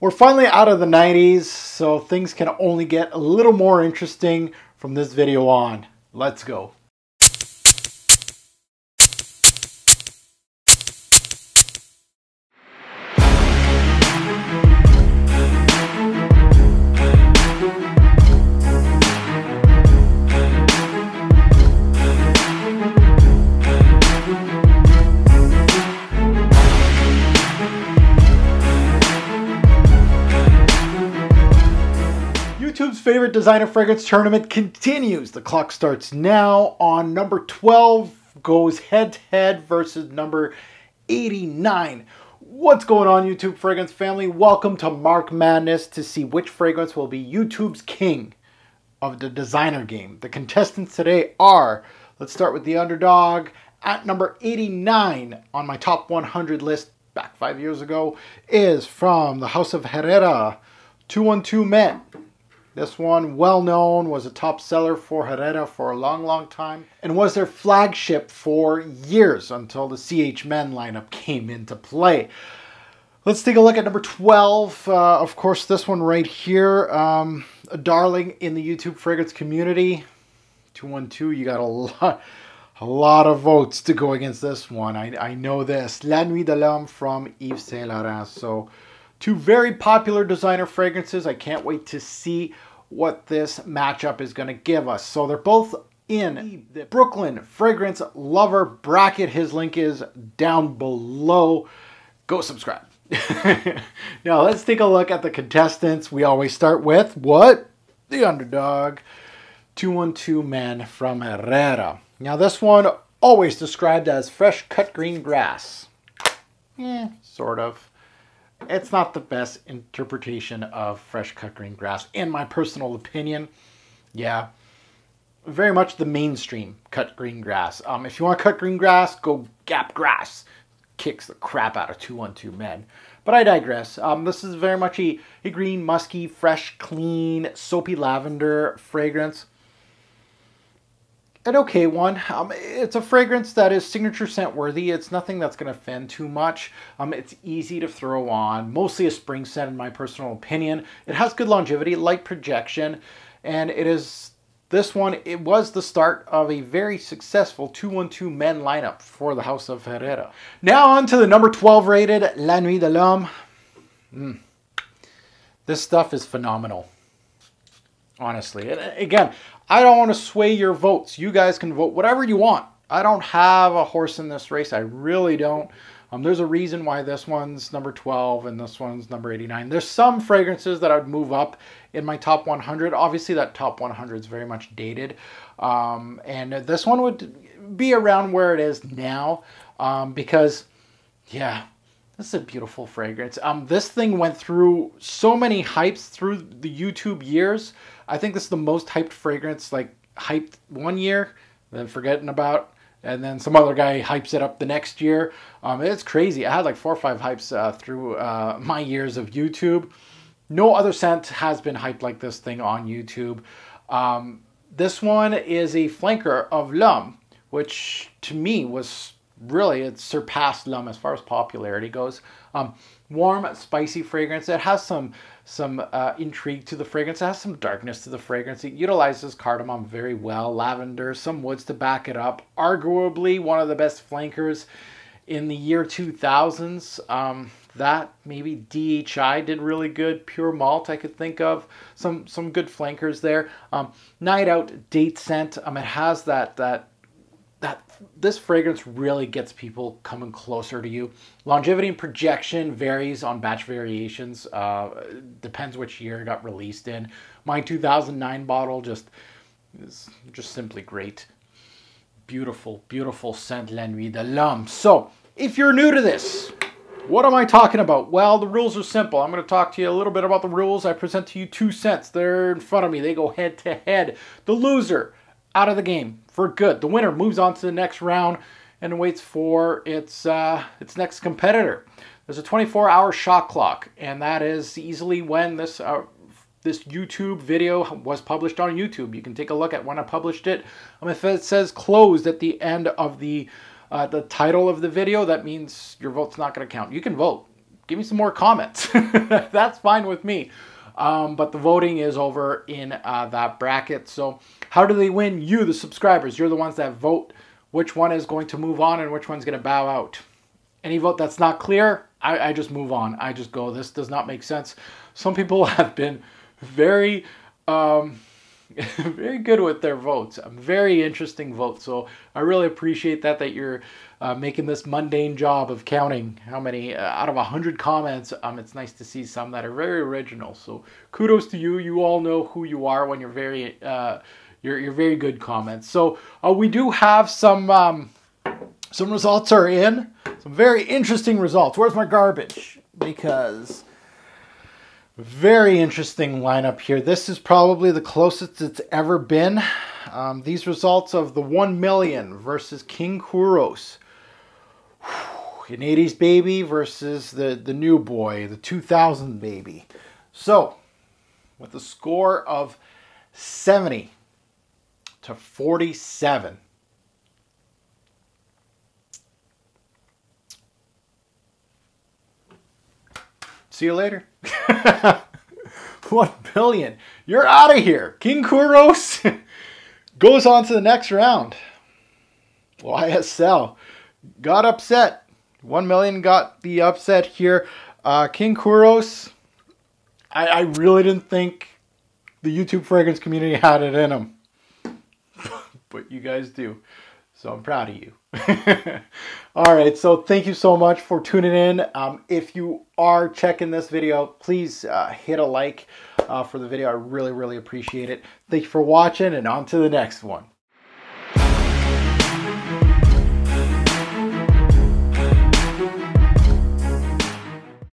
We're finally out of the 90s, so things can only get a little more interesting from this video on. Let's go. YouTube's favorite designer fragrance tournament continues. The clock starts now. On number 12 goes head to head versus number 89. What's going on, YouTube fragrance family? Welcome to Mark Madness to see which fragrance will be YouTube's king of the designer game. The contestants today are, let's start with the underdog. At number 89 on my top 100 list back 5 years ago is from the House of Herrera, 212 Men. This one, well known, was a top seller for Herrera for a long time and was their flagship for years until the CH Men lineup came into play. Let's take a look at number 12. Of course, this one right here, a darling in the YouTube fragrance community. 212, you got a lot of votes to go against this one. I know this. La Nuit de l'Homme from Yves Saint Laurent. So, two very popular designer fragrances. I can't wait to see what this matchup is going to give us. So they're both in the Brooklyn Fragrance Lover bracket. His link is down below. Go subscribe. Now let's take a look at the contestants. We always start with what? The underdog. 212 Men from Herrera. Now this one always described as fresh cut green grass. Sort of. It's not the best interpretation of fresh cut green grass, in my personal opinion. Yeah, very much the mainstream cut green grass. If you want to cut green grass, go Gap Grass. Kicks the crap out of 212 Men. But I digress. This is very much a green, musky, fresh, clean, soapy lavender fragrance. An okay one. It's a fragrance that is signature scent worthy. It's nothing that's going to offend too much. It's easy to throw on. Mostly a spring scent in my personal opinion. It has good longevity, light projection, and this one was the start of a very successful 212 Men lineup for the House of Herrera. Now on to the number 12 rated La Nuit de l'Homme. This stuff is phenomenal. Honestly. And again, I don't want to sway your votes. You guys can vote whatever you want. I don't have a horse in this race. I really don't. There's a reason why this one's number 12 and this one's number 89. There's some fragrances that I would move up in my top 100. Obviously, that top 100 is very much dated. And this one would be around where it is now because, yeah, this is a beautiful fragrance. This thing went through so many hypes through the YouTube years. I think this is the most hyped fragrance, like hyped one year, then forgetting about, and then some other guy hypes it up the next year. It's crazy. I had like 4 or 5 hypes through my years of YouTube. No other scent has been hyped like this thing on YouTube. This one is a flanker of L'Homme, which to me was really, it surpassed L'Homme as far as popularity goes. Warm, spicy fragrance. It has some intrigue to the fragrance. It has some darkness to the fragrance. It utilizes cardamom very well. Lavender, some woods to back it up. Arguably one of the best flankers in the year 2000s. That maybe DHI did really good. Pure Malt I could think of. Some good flankers there. Night Out date scent. It has that this fragrance really gets people coming closer to you. Longevity and projection varies on batch variations. Depends which year it got released in. My 2009 bottle is just simply great. Beautiful, beautiful scent, La Nuit de l'Homme. So, if you're new to this, what am I talking about? Well, the rules are simple. I'm going to talk to you a little bit about the rules. I present to you 2 scents. They're in front of me. They go head to head. The loser out of the game for good. The winner moves on to the next round and waits for its next competitor. There's a 24-hour shot clock, and that is easily when this YouTube video was published on YouTube. You can take a look at when I published it. If it says closed at the end of the title of the video, that means your vote's not going to count. You can vote. give me some more comments. That's fine with me. But the voting is over in that bracket. So how do they win? You, the subscribers, you're the ones that vote which one is going to move on and which one's going to bow out. Any vote that's not clear, I just move on. I just go, this does not make sense. Some people have been very, very good with their votes. Very interesting votes. So I really appreciate that you're making this mundane job of counting how many out of 100 comments. It's nice to see some that are very original. So kudos to you. You all know who you are when you're very you're very good comments. So we do have some results are in. Some very interesting results. Where's my garbage? Because very interesting lineup here. This is probably the closest it's ever been. These results of the 1 million versus King Kuros. An 80s baby versus the new boy, the 2000 baby. So, with a score of 70 to 47. See you later. 1 billion. You're out of here. King Kuros goes on to the next round. YSL got upset. 1 million got the upset here. King Kuros, I really didn't think the YouTube fragrance community had it in them. But you guys do. So I'm proud of you. All right, so thank you so much for tuning in. If you are checking this video, please hit a like for the video. I really, really appreciate it. Thank you for watching, and on to the next one.